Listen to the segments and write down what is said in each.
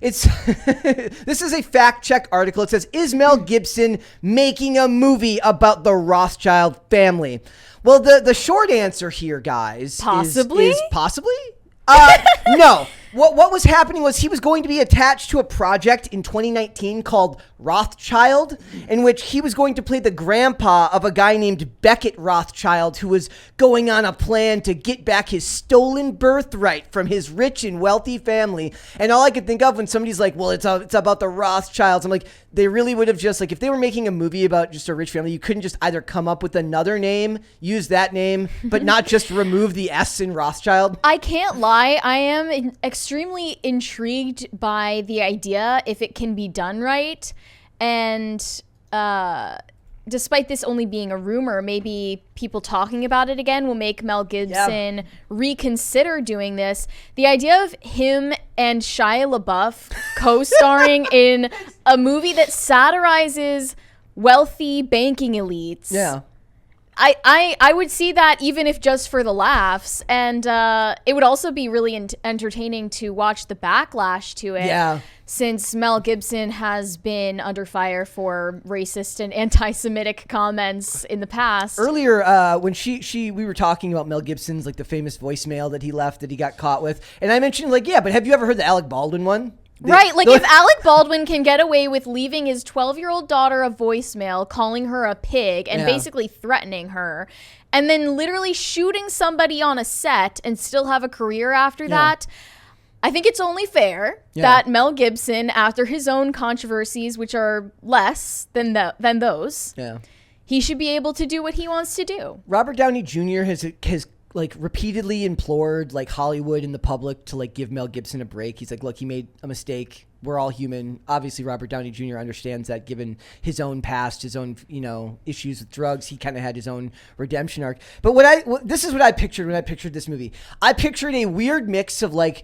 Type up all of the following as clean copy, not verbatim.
It's this is a fact check article. It says, is Mel Gibson making a movie about the Rothschild family? Well, the short answer here, guys, possibly. is possibly. No. What was happening was he was going to be attached to a project in 2019 called Rothschild, in which he was going to play the grandpa of a guy named Beckett Rothschild, who was going on a plan to get back his stolen birthright from his rich and wealthy family. And all I could think of when somebody's like, well, it's about the Rothschilds, I'm like, they really would have just, like, if they were making a movie about just a rich family, you couldn't just either come up with another name, use that name, but not just remove the S in Rothschild. I can't lie. I am extremely intrigued by the idea if it can be done right. And despite this only being a rumor, maybe people talking about it again will make Mel Gibson reconsider doing this. The idea of him and Shia LaBeouf co-starring in a movie that satirizes wealthy banking elites. Yeah. I would see that even if just for the laughs. And it would also be really entertaining to watch the backlash to it. Yeah. Since Mel Gibson has been under fire for racist and anti-Semitic comments in the past. Earlier, when we were talking about Mel Gibson's, like, the famous voicemail that he left that he got caught with. And I mentioned, like, yeah, but have you ever heard the Alec Baldwin one? Right, like if Alec Baldwin can get away with leaving his 12-year-old daughter a voicemail, calling her a pig, and basically threatening her, and then literally shooting somebody on a set and still have a career after that, I think it's only fair that Mel Gibson, after his own controversies, which are less than those, he should be able to do what he wants to do. Robert Downey Jr. has like repeatedly implored like Hollywood and the public to like give Mel Gibson a break. He's like, look, he made a mistake. We're all human. Obviously, Robert Downey Jr. understands that, given his own past, his own, issues with drugs. He kind of had his own redemption arc. But this is what I pictured when I pictured this movie. I pictured a weird mix of like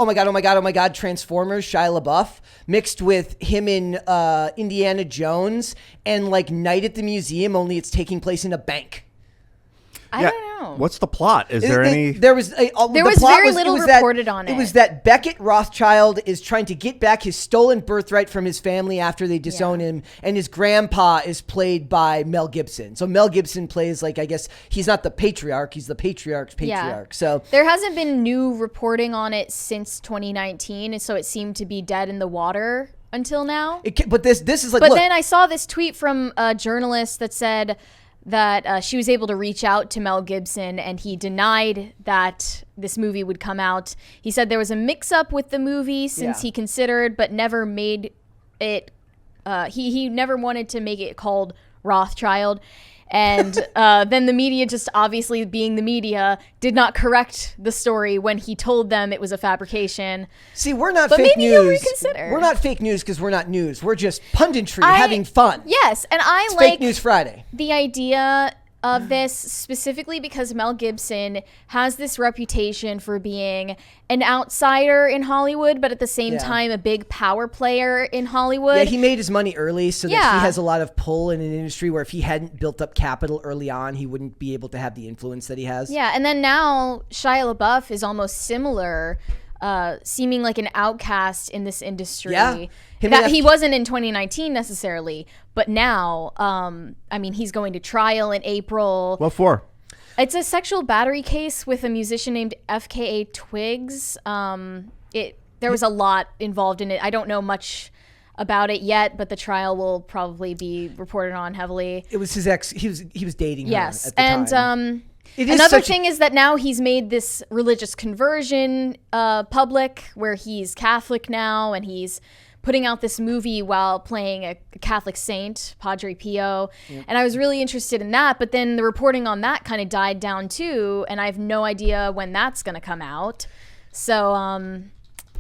oh my god, Transformers, Shia LaBeouf, mixed with him in Indiana Jones and like Night at the Museum, only it's taking place in a bank. I don't know. What's the plot? Is there any? There was very little reported on it. It was that Beckett Rothschild is trying to get back his stolen birthright from his family after they disown him, and his grandpa is played by Mel Gibson. So Mel Gibson plays, like, I guess he's not the patriarch, he's the patriarch's patriarch. So there hasn't been new reporting on it since 2019, and so it seemed to be dead in the water until now. But this is like. But then I saw this tweet from a journalist that said that she was able to reach out to Mel Gibson, and he denied that this movie would come out. He said there was a mix-up with the movie since he considered, but never made it. He never wanted to make it called Rothschild. And then the media, just obviously being the media, did not correct the story when he told them it was a fabrication. See, we're not but fake maybe news. He'll reconsider. We're not fake news because we're not news. We're just punditry, having fun. Yes, and it's Fake News Friday. The idea of this specifically because Mel Gibson has this reputation for being an outsider in Hollywood, but at the same time a big power player in Hollywood. Yeah, he made his money early, so that he has a lot of pull in an industry where if he hadn't built up capital early on, he wouldn't be able to have the influence that he has. Yeah, and then now Shia LaBeouf is almost similar, seeming like an outcast in this industry. Yeah. That he wasn't in 2019 necessarily, but now, I mean, he's going to trial in April. What for? It's a sexual battery case with a musician named FKA Twigs. There was a lot involved in it. I don't know much about it yet, but the trial will probably be reported on heavily. It was his ex. He was dating her at the and time. Another thing is that now he's made this religious conversion public, where he's Catholic now, and he's putting out this movie while playing a Catholic saint, Padre Pio. And I was really interested in that, but then the reporting on that kind of died down too, and I have no idea when that's going to come out. So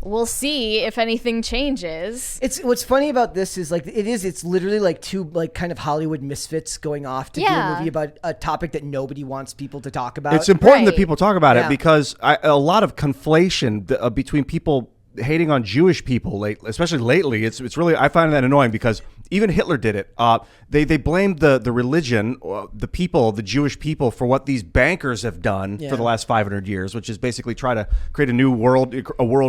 we'll see if anything changes. It's what's funny about this is like it's literally like two like kind of Hollywood misfits going off to do a movie about a topic that nobody wants people to talk about. It's important that people talk about it because a lot of conflation between people hating on Jewish people, especially lately. It's really, I find that annoying because even Hitler did it. They blamed the religion, the people, the Jewish people, for what these bankers have done for the last 500 years, which is basically try to create a world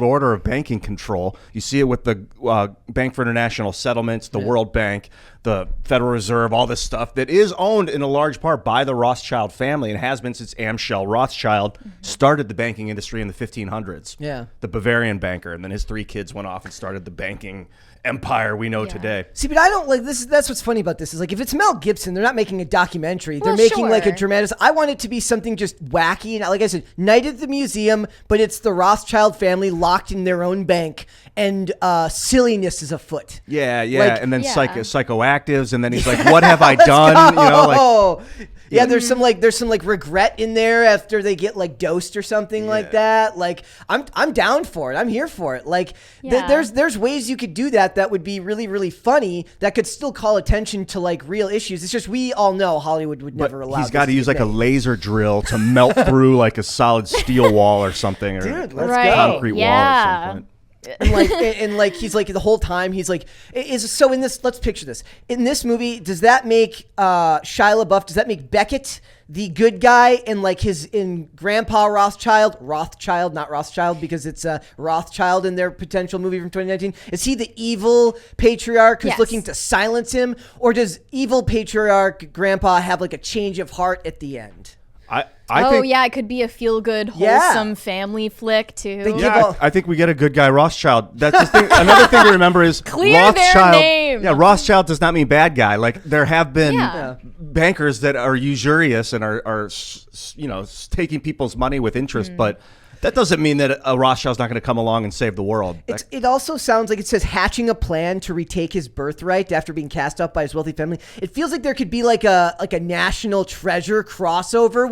order of banking control. You see it with the Bank for International Settlements, the World Bank, the Federal Reserve, all this stuff that is owned in a large part by the Rothschild family and has been since Amschel Rothschild started the banking industry in the 1500s. Yeah. The Bavarian banker, and then his 3 kids went off and started the banking empire we know today. See, but I don't like this. That's what's funny about this is like if it's Mel Gibson, they're not making a documentary. They're making like a dramatic. I want it to be something just wacky. And like I said, Night at the Museum, but it's the Rothschild family locked in their own bank, and silliness is afoot. Yeah, Like, and then psychoactives, and then he's like, "What have I done?" Go. You know, like. Yeah, there's some regret in there after they get like dosed or something like that. Like I'm down for it. I'm here for it. Like there's ways you could do that would be really, really funny that could still call attention to like real issues. It's just we all know Hollywood would never allow. He's got to use like a laser drill to melt through like a solid steel wall or something, or Dude, let's go. concrete wall at some point. and like he's like the whole time he's like so in this, let's picture this in this movie, does that make Shia LaBeouf, does that make Beckett the good guy, and like in Grandpa Rothschild, not Rothschild because it's Rothschild in their potential movie from 2019, is he the evil patriarch who's looking to silence him, or does evil patriarch Grandpa have like a change of heart at the end? I think, it could be a feel-good, wholesome family flick too. I think we get a good guy Rothschild. That's the thing. Another thing to remember is Clear Rothschild. their name. Yeah, Rothschild does not mean bad guy. Like there have been bankers that are usurious and are taking people's money with interest, but that doesn't mean that a Rothschild's not going to come along and save the world. It also sounds like it says hatching a plan to retake his birthright after being cast up by his wealthy family. It feels like there could be like a National Treasure crossover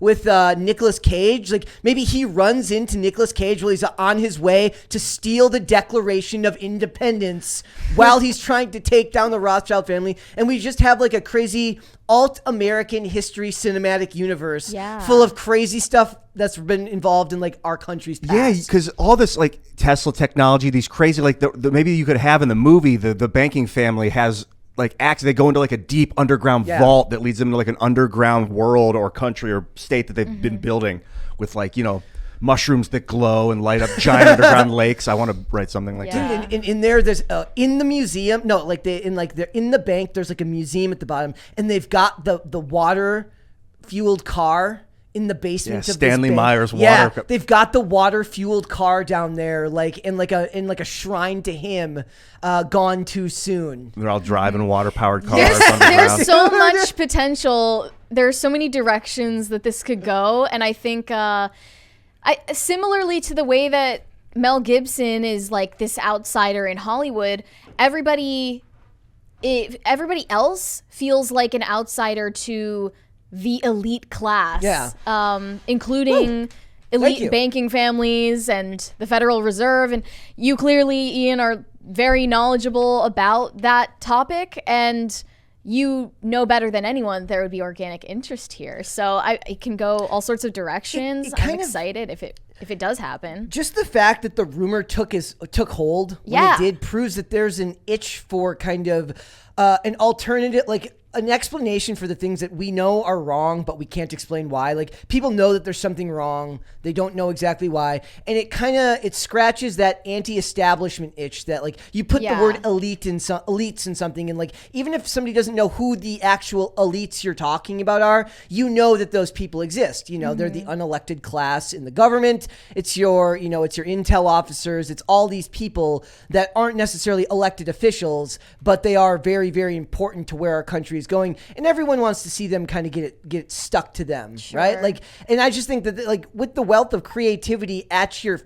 with Nicolas Cage. Like maybe he runs into Nicolas Cage while he's on his way to steal the Declaration of Independence while he's trying to take down the Rothschild family, and we just have like a crazy alt-American history cinematic universe full of crazy stuff that's been involved in like our country's past. Yeah, because all this like Tesla technology, these crazy like maybe you could have in the movie the banking family has like they go into like a deep underground vault that leads them to like an underground world or country or state that they've been building with like mushrooms that glow and light up giant underground lakes. I want to write something like that. Dude, in there, there's in the museum. No, like they're in the bank. There's like a museum at the bottom, and they've got the water fueled car in the basement of Stanley this bank. Meyer's water. They've got the water fueled car down there, like in a shrine to him. Gone too soon. They're all driving water powered cars. There's so much potential. There's so many directions that this could go, and I think. Similarly to the way that Mel Gibson is like this outsider in Hollywood, everybody else feels like an outsider to the elite class, including elite banking families and the Federal Reserve. And you clearly, Ian, are very knowledgeable about that topic, and you know better than anyone there would be organic interest here. So it can go all sorts of directions. I'm excited if it does happen. Just the fact that the rumor took hold when it did proves that there's an itch for kind of an alternative, like an explanation for the things that we know are wrong, but we can't explain why. Like people know that there's something wrong. They don't know exactly why. And it scratches that anti-establishment itch that like you put the word elites in something. And like, even if somebody doesn't know who the actual elites you're talking about are, you know that those people exist. They're the unelected class in the government. It's your intel officers. It's all these people that aren't necessarily elected officials, but they are very, very important to where our country is going, and everyone wants to see them kind of get it stuck to them, right? Like, and I just think that like with the wealth of creativity at your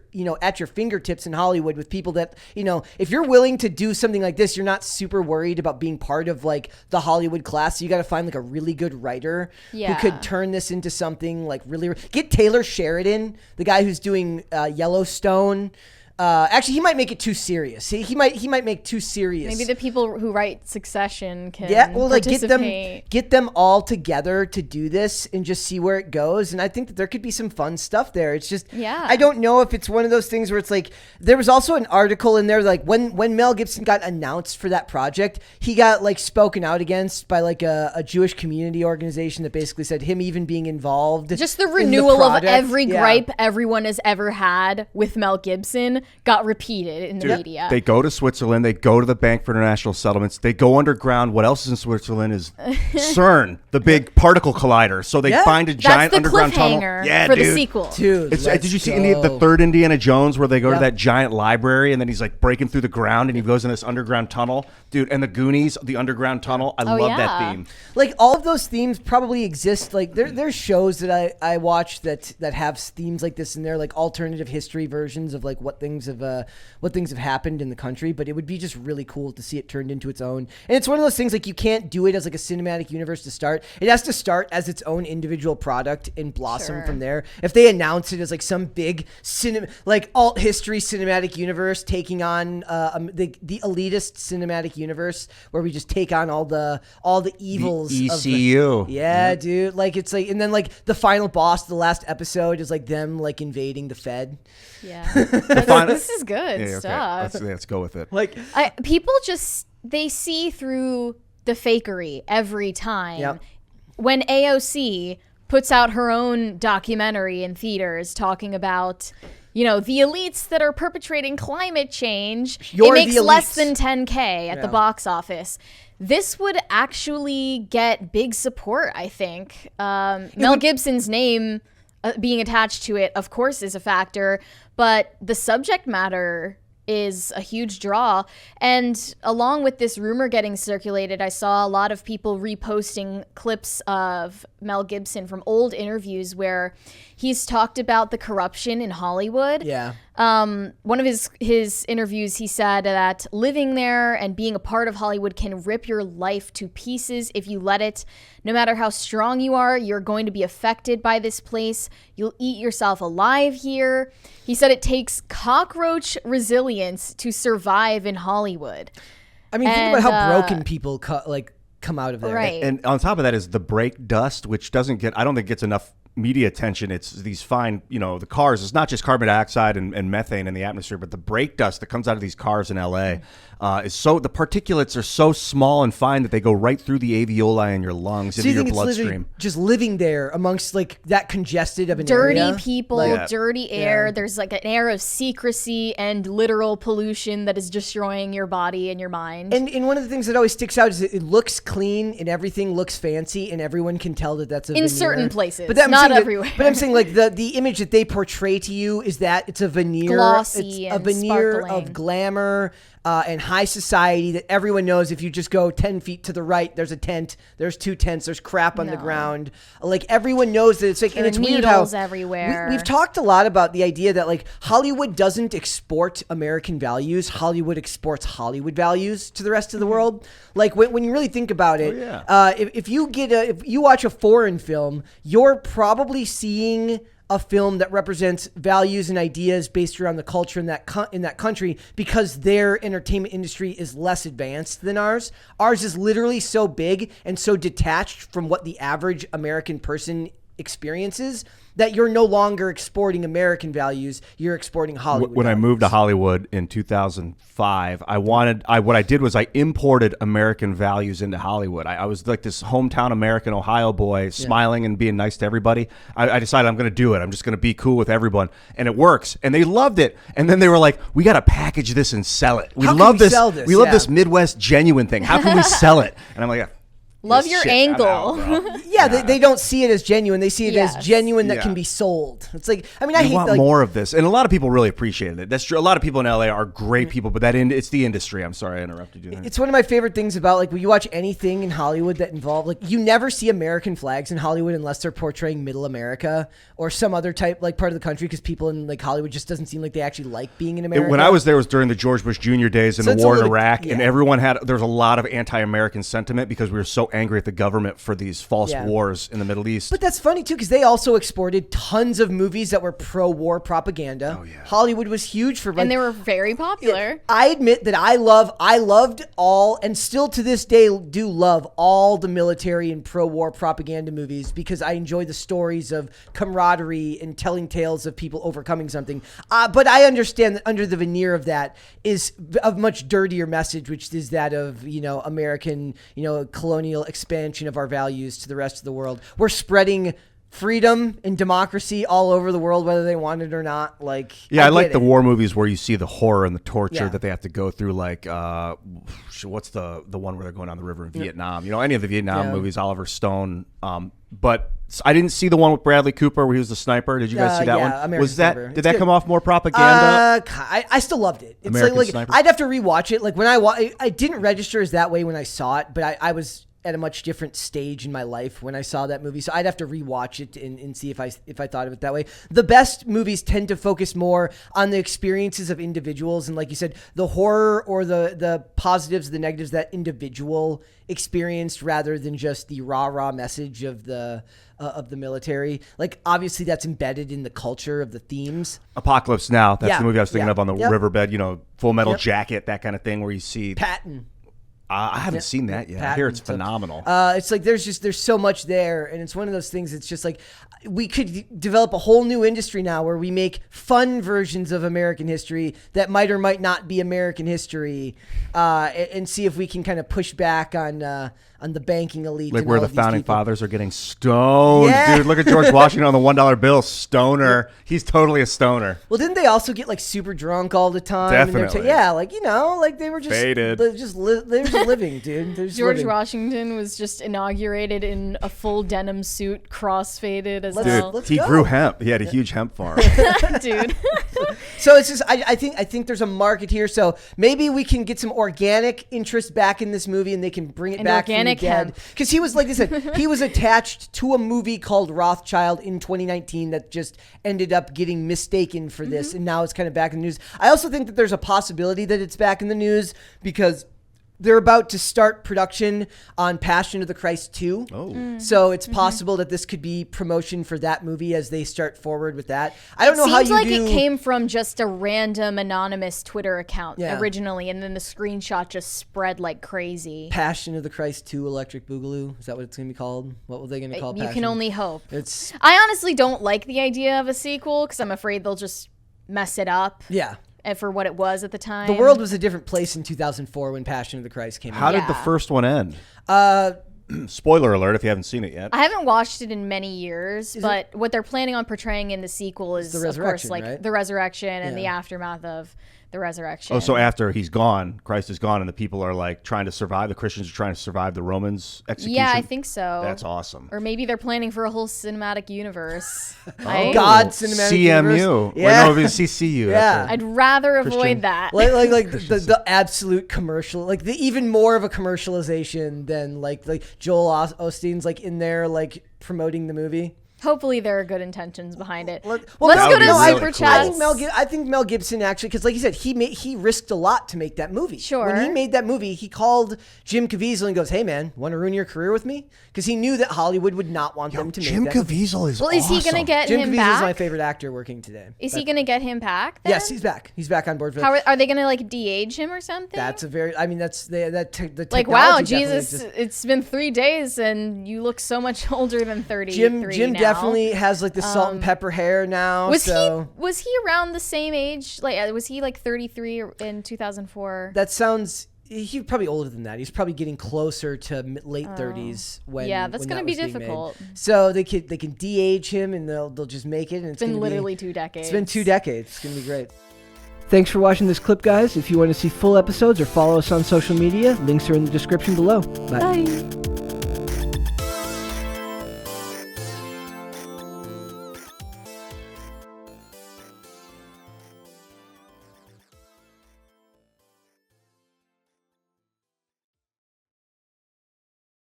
fingertips in Hollywood, with people that if you're willing to do something like this, you're not super worried about being part of like the Hollywood class. So you got to find like a really good writer who could turn this into something like really get Taylor Sheridan, the guy who's doing Yellowstone. Actually, he might make it too serious. He might make too serious. Maybe the people who write Succession can like get them all together to do this and just see where it goes. And I think that there could be some fun stuff there. It's just I don't know if it's one of those things where it's like there was also an article in there like when Mel Gibson got announced for that project, he got like spoken out against by like a Jewish community organization that basically said him even being involved. Just the renewal of every gripe everyone has ever had with Mel Gibson got repeated in the media. They go to Switzerland. They go to the Bank for International Settlements. They go underground. What else is in Switzerland is CERN, the big particle collider. So they find a giant underground tunnel. Yeah, for the sequel. Dude, did you see the third Indiana Jones where they go to that giant library and then he's like breaking through the ground and he goes in this underground tunnel? Dude, and the Goonies, the underground tunnel. I love that theme. Like all of those themes probably exist. Like there's shows that I watch that have themes like this in there, like alternative history versions of like what things have happened in the country. But it would be just really cool to see it turned into its own. And it's one of those things like you can't do it as like a cinematic universe to start. It has to start as its own individual product and blossom from there. If they announce it as like some big like alt history cinematic universe taking on the elitist cinematic universe where we just take on all the evils the ECU. Dude, like it's like, and then like the final boss of the last episode is like them like invading the Fed. This is good stuff. Let's go with it. Like people just they see through the fakery every time. When AOC puts out her own documentary in theaters talking about the elites that are perpetrating climate change, it makes less than 10K at the box office. This would actually get big support, I think. Mel Gibson's name being attached to it, of course, is a factor, but the subject matter is a huge draw. And along with this rumor getting circulated, I saw a lot of people reposting clips of Mel Gibson from old interviews where he's talked about the corruption in Hollywood. One of his interviews, he said that living there and being a part of Hollywood can rip your life to pieces if you let it. No matter how strong you are, you're going to be affected by this place. You'll eat yourself alive here. He said it takes cockroach resilience to survive in Hollywood. I mean, think about how broken people come out of there. Right. And on top of that is the brake dust, which I don't think gets enough media attention. It's these fine, the cars. It's not just carbon dioxide and methane in the atmosphere, but the brake dust that comes out of these cars in LA the particulates are so small and fine that they go right through the alveoli in your lungs into your bloodstream. Just living there amongst like that congested of an dirty area. People, dirty air. There's like an air of secrecy and literal pollution that is destroying your body and your mind. And one of the things that always sticks out is it looks clean and everything looks fancy and everyone can tell that that's a veneer. In certain places, but not everywhere. But I'm saying like the image that they portray to you is that it's a veneer, glossy, it's a veneer of glamour. And high society that everyone knows if you just go 10 feet to the right, there's a tent, there's two tents, there's crap on the ground. Like everyone knows that it's like, and it's weird how everywhere. We've talked a lot about the idea that like Hollywood doesn't export American values. Hollywood exports Hollywood values to the rest of the world. Like when you really think about it, if you watch a foreign film, you're probably seeing a film that represents values and ideas based around the culture in that country because their entertainment industry is less advanced than ours. Ours is literally so big and so detached from what the average American person experiences that you're no longer exporting American values, you're exporting Hollywood When values. I moved to Hollywood in 2005, what I did was I imported American values into Hollywood. I was like this hometown American Ohio boy, smiling and being nice to everybody. I decided I'm going to do it. I'm just going to be cool with everyone. And it works. And they loved it. And then they were like, we got to package this and sell it. We love this. We love this Midwest genuine thing. How can we sell it? And I'm like, love your angle. They don't see it as genuine. They see it as genuine that can be sold. It's like, I mean, I hate want more of this, and a lot of people really appreciated it. That's true. A lot of people in LA are great people, but it's the industry. I'm sorry I interrupted you there. It's one of my favorite things about like when you watch anything in Hollywood that involve like you never see American flags in Hollywood unless they're portraying Middle America or some other type like part of the country because people in like Hollywood just doesn't seem like they actually like being in America. When I was there, it was during the George Bush Jr. days and the war in Iraq, and there was a lot of anti-American sentiment because we were so angry at the government for these false wars in the Middle East. But that's funny too, because they also exported tons of movies that were pro-war propaganda. Oh, yeah. Hollywood was huge for, like, and they were very popular. I admit that I loved all, and still to this day do love all the military and pro-war propaganda movies, because I enjoy the stories of camaraderie and telling tales of people overcoming something. But I understand that under the veneer of that is a much dirtier message, which is that of, American, colonial expansion of our values to the rest of the world. We're spreading freedom and democracy all over the world, whether they want it or not. Like, I like the war movies where you see the horror and the torture that they have to go through. Like, what's the one where they're going down the river in Vietnam? Any of the Vietnam movies, Oliver Stone. But I didn't see the one with Bradley Cooper where he was the sniper. Did you guys see that one? American Was that Sniper. did that come off more propaganda? I still loved it. It's American like Sniper? I'd have to rewatch it. Like when I didn't register as that way when I saw it, but I was at a much different stage in my life when I saw that movie. So I'd have to rewatch it and see if I thought of it that way. The best movies tend to focus more on the experiences of individuals. And like you said, the horror or the positives, the negatives that individual experienced, rather than just the rah message of the military. Like, obviously that's embedded in the culture of the themes. Apocalypse Now. That's the movie I was thinking of on the riverbed, Full Metal Jacket, that kind of thing, where you see Patton. I haven't seen that yet. I hear it's phenomenal. It's like there's so much there, and it's one of those things. It's just like we could develop a whole new industry now where we make fun versions of American history that might or might not be American history, and see if we can kind of push back on the banking elite. Like and where all the of these founding people. fathers are getting stoned. Yeah. Dude, look at George Washington on the $1 bill. Stoner. He's totally a stoner. Well, didn't they also get like super drunk all the time? Definitely. Like they were just faded. They're just living, dude. They're just George living. Washington was just inaugurated in a full denim suit, cross-faded as Dude, well. he grew hemp. He had a huge hemp farm. Dude. So it's just I think there's a market here. So maybe we can get some organic interest back in this movie, and they can bring it back from the organic dead. hemp. Because he was, like I said, he was attached to a movie called Rothschild in 2019 that just ended up getting mistaken for this, and now it's kind of back in the news. I also think that there's a possibility that it's back in the news because they're about to start production on Passion of the Christ 2. Oh. So it's possible that this could be promotion for that movie as they start forward with that. I don't know how you Seems like do... it came from just a random anonymous Twitter account Yeah. originally, and then the screenshot just spread like crazy. Passion of the Christ 2 Electric Boogaloo. Is that what it's going to be called? What were they going to call You Passion? can only hope. It's... I honestly don't like the idea of a sequel because I'm afraid they'll just mess it up. Yeah. And for what it was at the time. The world was a different place in 2004 when Passion of the Christ came How out. did the first one end? Uh, Spoiler alert if you haven't seen it yet. I haven't watched it in many years, but what they're planning on portraying in the sequel is, the of course, resurrection, like right? the resurrection and the Yeah. aftermath of the resurrection. Oh, so after he's gone, Christ is gone, and the people are like trying to survive. The Christians are trying to survive the Romans' execution. Yeah, I think so. That's awesome. Or maybe they're planning for a whole cinematic universe. Oh, God cinematic CMU. universe. Yeah. Yeah. Wait, no, it's CCU. Yeah. That's I'd rather Christian. avoid that. like the absolute commercial, like the even more of a commercialization than like Joel Osteen's like in there like promoting the movie. Hopefully there are good intentions behind it. Well, Let's that go would to be really Super cool. Chats. I think Mel Gibson actually, because like you said, he risked a lot to make that movie. Sure. When he made that movie, he called Jim Caviezel and goes, "Hey man, want to ruin your career with me?" Because he knew that Hollywood would not want them to Jim make that movie. Caviezel is Well, is he going to get Jim him Caviezel back? is my favorite actor working today. Is he going to get him back then? Yes, he's back. He's back on board for How are they going to like de-age him or something? That's a very. I mean, that's the like, wow, technology definitely Jesus, exists. it's been 3 days and you look so much older than 30. Jim now. definitely has like the salt and pepper hair now. Was so he around the same age? Like, was he like 33 in 2004? that sounds. He's probably older than that. He's probably getting closer to late 30s when. Yeah, that's when gonna that be was being difficult. made. So they can de-age him and they'll just make it. And It's been literally 2 decades. It's been 2 decades. It's gonna be great. Thanks for watching this clip, guys. If you want to see full episodes or follow us on social media, links are in the description below. Bye. Bye.